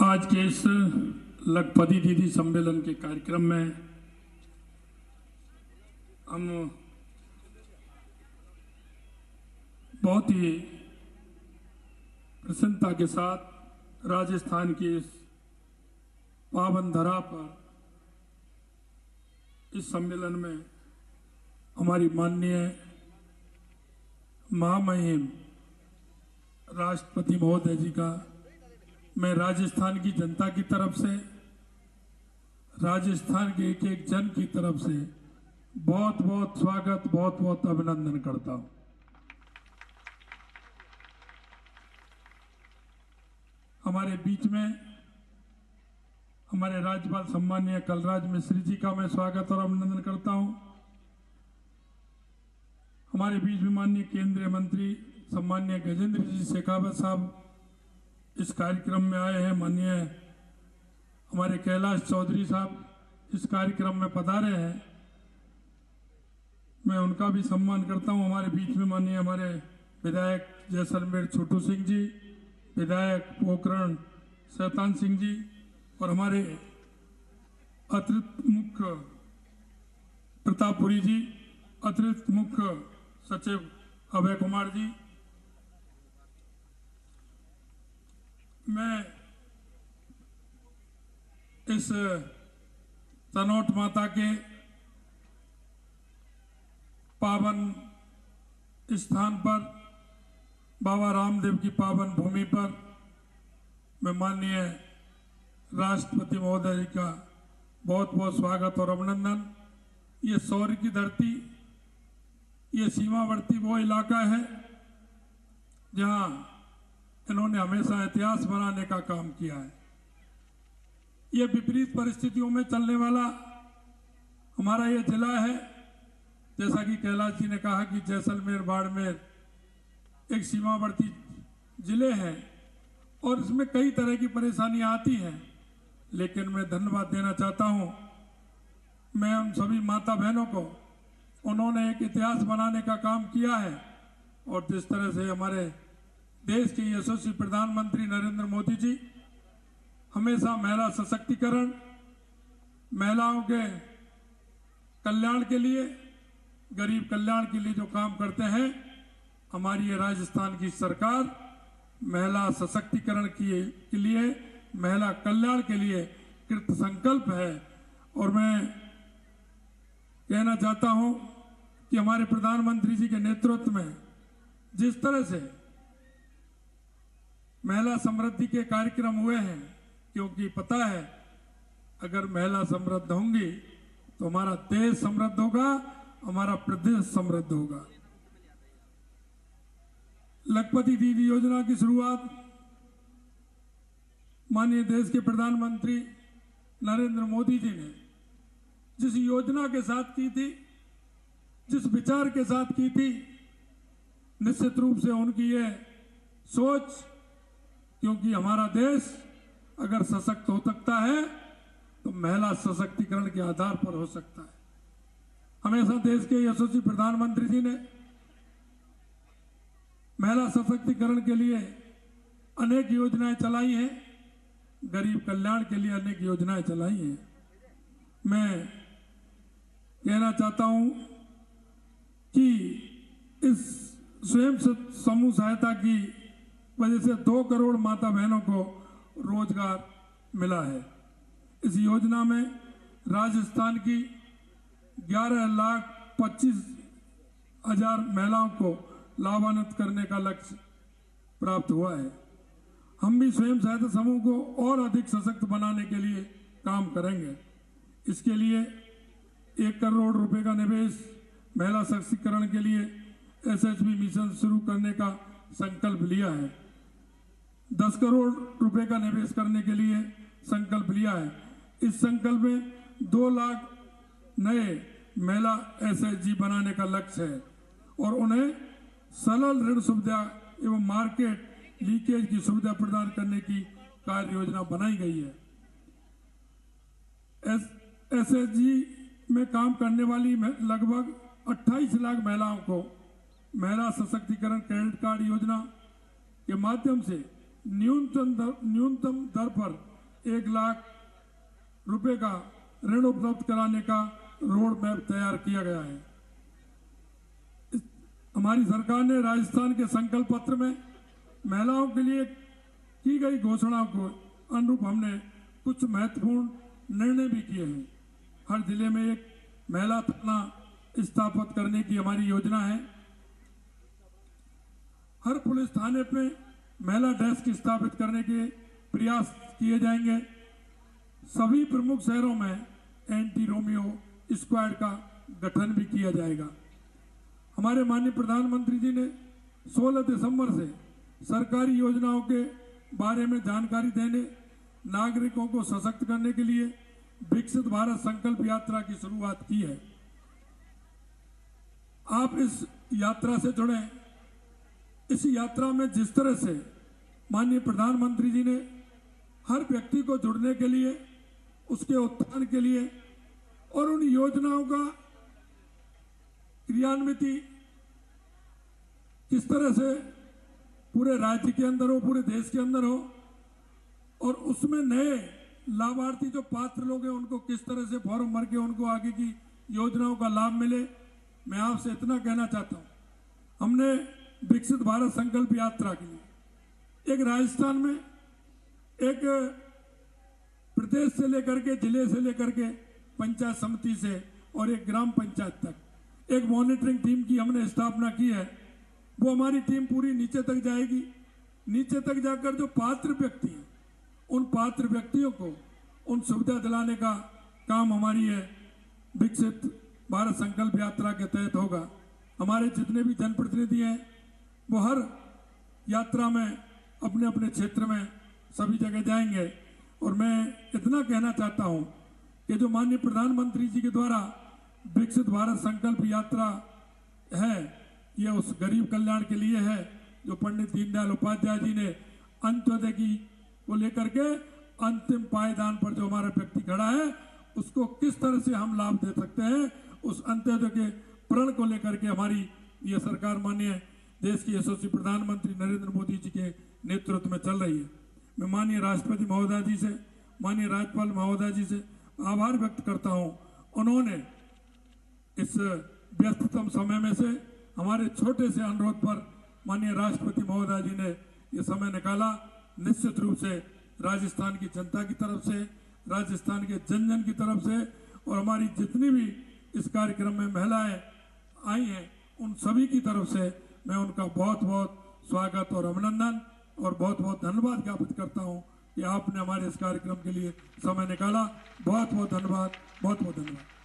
आज के इस लखपति दीदी सम्मेलन के कार्यक्रम में हम बहुत ही प्रसन्नता के साथ राजस्थान की इस पावन धरा पर इस सम्मेलन में हमारी माननीय महामहिम राष्ट्रपति महोदय जी का मैं राजस्थान की जनता की तरफ से, राजस्थान के एक एक जन की तरफ से बहुत बहुत स्वागत, बहुत बहुत अभिनंदन करता हूं। हमारे बीच में हमारे राज्यपाल सम्माननीय कलराज मिश्र जी का मैं स्वागत और अभिनंदन करता हूं। हमारे बीच में माननीय केंद्रीय मंत्री सम्माननीय गजेंद्र जी शेखावत साहब इस कार्यक्रम में आए हैं। माननीय हमारे कैलाश चौधरी साहब इस कार्यक्रम में पधारे हैं, मैं उनका भी सम्मान करता हूं। हमारे बीच में माननीय हमारे विधायक जैसलमेर छोटू सिंह जी, विधायक पोखरण शैतान सिंह जी और हमारे अतिरिक्त मुख्य प्रतापपुरी जी, अतिरिक्त मुख्य सचिव अभय कुमार जी। मैं इस तनोट माता के पावन स्थान पर, बाबा रामदेव की पावन भूमि पर मैं माननीय राष्ट्रपति महोदय जी का बहुत बहुत स्वागत और अभिनंदन। ये शौर्य की धरती, ये सीमावर्ती वो इलाका है जहां इन्होंने हमेशा इतिहास बनाने का काम किया है। ये विपरीत परिस्थितियों में चलने वाला हमारा ये जिला है। जैसा कि कैलाश जी ने कहा कि जैसलमेर बाड़मेर एक सीमावर्ती जिले हैं और इसमें कई तरह की परेशानियां आती हैं, लेकिन मैं धन्यवाद देना चाहता हूं मैं उन सभी माता बहनों को, उन्होंने एक इतिहास बनाने का काम किया है। और जिस तरह से हमारे देश के यशस्वी प्रधानमंत्री नरेंद्र मोदी जी हमेशा महिला सशक्तिकरण, महिलाओं के कल्याण के लिए, गरीब कल्याण के लिए जो काम करते हैं, हमारी ये राजस्थान की सरकार महिला सशक्तिकरण के लिए, महिला कल्याण के लिए कृत संकल्प है। और मैं कहना चाहता हूं कि हमारे प्रधानमंत्री जी के नेतृत्व में जिस तरह से महिला समृद्धि के कार्यक्रम हुए हैं, क्योंकि पता है अगर महिला समृद्ध होंगी तो हमारा देश समृद्ध होगा, हमारा प्रदेश समृद्ध होगा। लखपति दीदी योजना की शुरुआत माननीय देश के प्रधानमंत्री नरेंद्र मोदी जी ने जिस योजना के साथ की थी, जिस विचार के साथ की थी, निश्चित रूप से उनकी ये सोच, क्योंकि हमारा देश अगर सशक्त हो सकता है तो महिला सशक्तिकरण के आधार पर हो सकता है। हमेशा देश के यशस्वी प्रधानमंत्री जी ने महिला सशक्तिकरण के लिए अनेक योजनाएं चलाई हैं, गरीब कल्याण के लिए अनेक योजनाएं चलाई हैं। मैं कहना चाहता हूं कि इस स्वयं समूह सहायता की वजह से 2 करोड़ माता बहनों को रोजगार मिला है। इस योजना में राजस्थान की 11,25,000 महिलाओं को लाभान्वित करने का लक्ष्य प्राप्त हुआ है। हम भी स्वयं सहायता समूह को और अधिक सशक्त बनाने के लिए काम करेंगे। इसके लिए 1 करोड़ रुपए का निवेश महिला सशक्तिकरण के लिए SHB मिशन शुरू करने का संकल्प लिया है। 10 करोड़ रुपए का निवेश करने के लिए संकल्प लिया है। इस संकल्प में 2 लाख नए महिला SHG बनाने का लक्ष्य है और उन्हें सरल ऋण सुविधा एवं मार्केट लीकेज की सुविधा प्रदान करने की कार्य योजना बनाई गई है। SHG में काम करने वाली लगभग 28 लाख महिलाओं को महिला सशक्तिकरण क्रेडिट कार्ड योजना के माध्यम से न्यूनतम दर पर 1 लाख रुपए का ऋण उपलब्ध कराने का रोड मैप तैयार किया गया है। हमारी सरकार ने राजस्थान के संकल्प पत्र में महिलाओं के लिए की गई घोषणाओं को अनुरूप हमने कुछ महत्वपूर्ण निर्णय भी किए हैं। हर जिले में एक महिला थाना स्थापित करने की हमारी योजना है। हर पुलिस थाने पे महिला डेस्क स्थापित करने के प्रयास किए जाएंगे। सभी प्रमुख शहरों में एंटी रोमियो स्क्वाड का गठन भी किया जाएगा। हमारे माननीय प्रधानमंत्री जी ने 16 दिसंबर से सरकारी योजनाओं के बारे में जानकारी देने, नागरिकों को सशक्त करने के लिए विकसित भारत संकल्प यात्रा की शुरुआत की है। आप इस यात्रा से जुड़े। इस यात्रा में जिस तरह से माननीय प्रधानमंत्री जी ने हर व्यक्ति को जुड़ने के लिए, उसके उत्थान के लिए और उन योजनाओं का क्रियान्वित किस तरह से पूरे राज्य के अंदर हो, पूरे देश के अंदर हो, और उसमें नए लाभार्थी जो पात्र लोग हैं उनको किस तरह से फॉर्म भर के उनको आगे की योजनाओं का लाभ मिले। मैं आपसे इतना कहना चाहता हूं, हमने विकसित भारत संकल्प यात्रा के लिए एक राजस्थान में एक प्रदेश से लेकर के, जिले से लेकर के, पंचायत समिति से और एक ग्राम पंचायत तक एक मॉनिटरिंग टीम की हमने स्थापना की है। वो हमारी टीम पूरी नीचे तक जाएगी। नीचे तक जाकर जो पात्र व्यक्ति हैं उन पात्र व्यक्तियों को उन सुविधा दिलाने का काम हमारी है विकसित भारत संकल्प यात्रा के तहत होगा। हमारे जितने भी जनप्रतिनिधि हैं वो हर यात्रा में अपने अपने क्षेत्र में सभी जगह जाएंगे। और मैं इतना कहना चाहता हूं कि जो माननीय प्रधानमंत्री जी के द्वारा विकसित भारत संकल्प यात्रा है, यह उस गरीब कल्याण के लिए है जो पंडित दीनदयाल उपाध्याय जी ने अंत्योदय की को लेकर के अंतिम पायदान पर जो हमारा व्यक्ति खड़ा है उसको किस तरह से हम लाभ दे सकते हैं, उस अंत्योदय के प्रण को लेकर के हमारी ये सरकार माननीय देश की यशस्वी प्रधानमंत्री नरेंद्र मोदी जी के नेतृत्व में चल रही है। मैं माननीय राष्ट्रपति महोदय जी से, माननीय राज्यपाल महोदय जी से आभार व्यक्त करता हूं। उन्होंने इस व्यस्ततम समय में से हमारे छोटे से अनुरोध पर माननीय राष्ट्रपति महोदय जी ने ये समय निकाला। निश्चित रूप से राजस्थान की जनता की तरफ से, राजस्थान के जन जन की तरफ से और हमारी जितनी भी इस कार्यक्रम में महिलाएं आई हैं उन सभी की तरफ से मैं उनका बहुत बहुत स्वागत और अभिनंदन और बहुत बहुत धन्यवाद ज्ञापित करता हूं कि आपने हमारे इस कार्यक्रम के लिए समय निकाला। बहुत बहुत धन्यवाद, बहुत बहुत धन्यवाद।